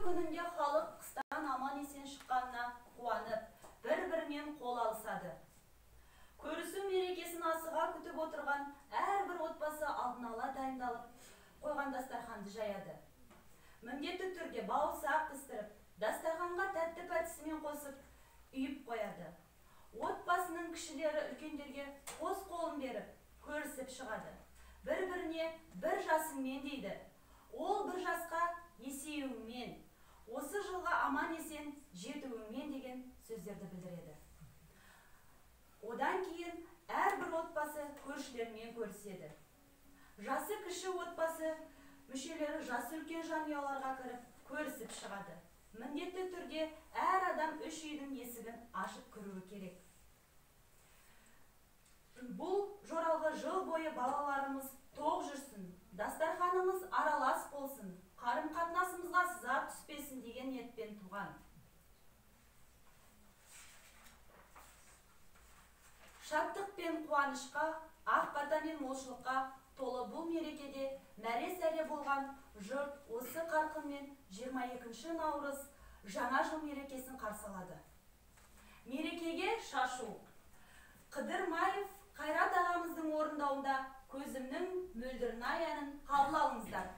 күнінде халық қыстан аман есен шыққанына қуанып, бір-бірімен қол алысады. Көрісу мерекесін асыға күтіп отырған әрбір отбасы алдын ала дайындалып, қойған дастарханды жаяды. Міндетті түрде бауырсақ пістіріп, дастарханға тәтті пәтісімен қосып, үйіп қояды. Отбасының кішілері үлкендерге қос қолын беріп, көрісіп шығады. Бір-біріне бір жасыңмен дейді. Ол бір жасқа есеюіңмен, осы жылға аман есен жетуіңмен деген сөздерді білдіреді. Одан кейін әрбір отбасы көршілермен көріседі. Жасы кіші отбасы мүшелері жасы үлкен жанұяларға кіріп көрісіп шығады. Міндетті түрде әр адам үш үйдің есігін ашып кіруі керек. Бұл жоралғы жыл бойы балаларымыз тоқ жүрсін, дастарханымыз аралас болсын, қарым-қатынасымызға сызат түспесін деген ниетпен туған. Шаттық пен қуанышқа, ақ бата мен молшылыққа толы бұл мерекеде мәре-сәре болған жұрт осы қарқынмен 22 наурыз жаңа жыл мерекесін қарсы алады. Мерекеге шашу. Қыдырмаев Қайрат ағамыздың орындауында көзімнің мөлдірнай әнін қабыл алыңыздар.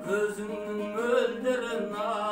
Gözümün mölderine